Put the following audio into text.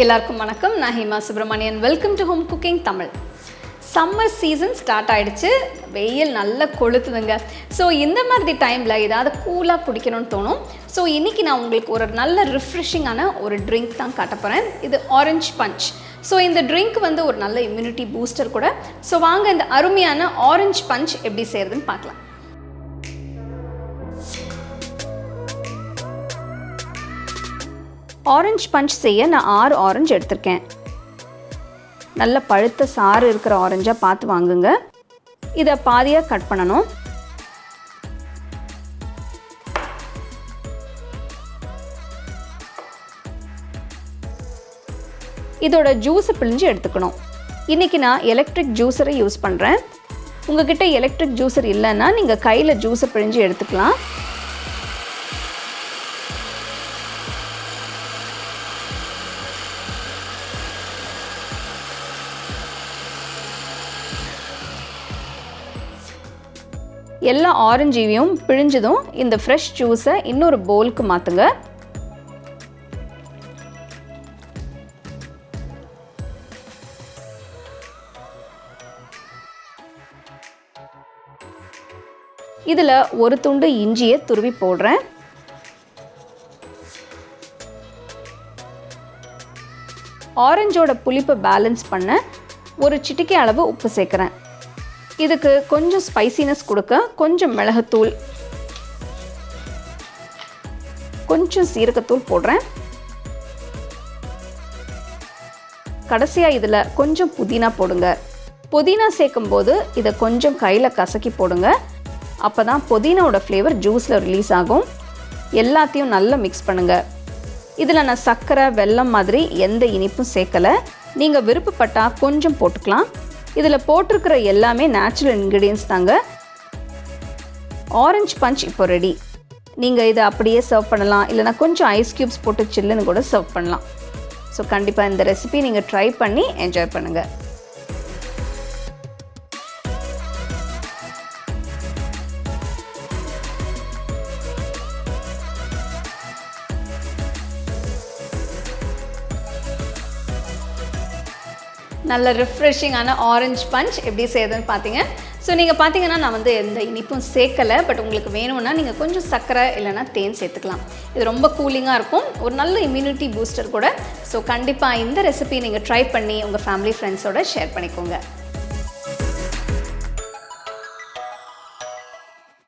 எல்லாருக்கும் வணக்கம். நான் Hema Subramanian. Welcome to home cooking Tamil. Summer season start ஆகிடுச்சு. வெயில் நல்லா கொளுத்துதுங்க. ஸோ இந்த மாதிரி டைமில் ஏதாவது கூலாக குடிக்கணும்னு தோணும். ஸோ இன்றைக்கி நான் உங்களுக்கு ஒரு நல்ல ரிஃப்ரெஷிங்கான ஒரு ட்ரிங்க் தான் காட்ட போகிறேன். இது ஆரஞ்சு பஞ்ச். ஸோ இந்த ட்ரிங்க் வந்து ஒரு நல்ல இம்யூனிட்டி பூஸ்டர் கூட. ஸோ வாங்க இந்த அருமையான ஆரஞ்சு பஞ்ச் எப்படி செய்கிறதுன்னு பார்க்கலாம். ஆரஞ்சு பஞ்ச் செய்ய நான் 6 ஆரஞ்சு எடுத்திருக்கேன். நல்ல பழுத்த சாறு இருக்கிற ஆரஞ்சாக பார்த்து வாங்குங்க. இதை பாதியாக கட் பண்ணணும். இதோட ஜூஸை பிழிஞ்சு எடுத்துக்கணும். இன்றைக்கி நான் எலக்ட்ரிக் ஜூஸரை யூஸ் பண்ணுறேன். உங்ககிட்ட எலக்ட்ரிக் ஜூஸர் இல்லைன்னா நீங்கள் கையில் ஜூஸை பிழிஞ்சு எடுத்துக்கலாம். எல்லா ஆரஞ்சையும் பிழிஞ்சதும் இந்த ஃப்ரெஷ் ஜூஸை இன்னொரு பவுலுக்கு மாற்றுங்க. இதில் ஒரு துண்டு இஞ்சியை துருவி போடுறேன். ஆரஞ்சோட புளிப்பை பேலன்ஸ் பண்ண ஒரு சிட்டிகை அளவு உப்பு சேர்க்குறேன். இதுக்கு கொஞ்சம் ஸ்பைசினஸ் கொடுக்க கொஞ்சம் மிளகுத்தூள், கொஞ்சம் சீரகத்தூள் போடுறேன். கடைசியாக இதில் கொஞ்சம் புதினா போடுங்க. புதினா சேர்க்கும் போது இதை கொஞ்சம் கையில் கசக்கி போடுங்க. அப்போ தான் புதினாவோட ஃப்ளேவர் ஜூஸில் ரிலீஸ் ஆகும். எல்லாத்தையும் நல்லா மிக்ஸ் பண்ணுங்கள். இதில் நான் சர்க்கரை, வெல்லம் மாதிரி எந்த இனிப்பும் சேர்க்கலை. நீங்கள் விருப்பப்பட்டால் கொஞ்சம் போட்டுக்கலாம். இதில் போட்டிருக்கிற எல்லாமே நேச்சுரல் இன்க்ரீடியன்ஸ் தாங்க. ஆரஞ்சு பஞ்ச் இப்போ ரெடி. நீங்கள் இதை அப்படியே சர்வ் பண்ணலாம், இல்லைனா கொஞ்சம் ஐஸ் க்யூப்ஸ் போட்டு சில்லுன்னு கூட சர்வ் பண்ணலாம். ஸோ கண்டிப்பாக இந்த ரெசிபி நீங்கள் ட்ரை பண்ணி என்ஜாய் பண்ணுங்கள். நல்ல ரிஃப்ரெஷிங்கான ஆரஞ்சு பஞ்ச் எப்படி செய்யுதுன்னு பார்த்தீங்க. ஸோ நீங்கள் பார்த்தீங்கன்னா நான் வந்து எந்த இனிப்பும் சேர்க்கலை. பட் உங்களுக்கு வேணும்னா நீங்கள் கொஞ்சம் சர்க்கரை இல்லைனா தேன் சேர்த்துக்கலாம். இது ரொம்ப கூலிங்காக இருக்கும், ஒரு நல்ல இம்யூனிட்டி பூஸ்டர் கூட. ஸோ கண்டிப்பாக இந்த ரெசிபி நீங்கள் ட்ரை பண்ணி உங்கள் ஃபேமிலி ஃப்ரெண்ட்ஸோட ஷேர் பண்ணிக்கோங்க.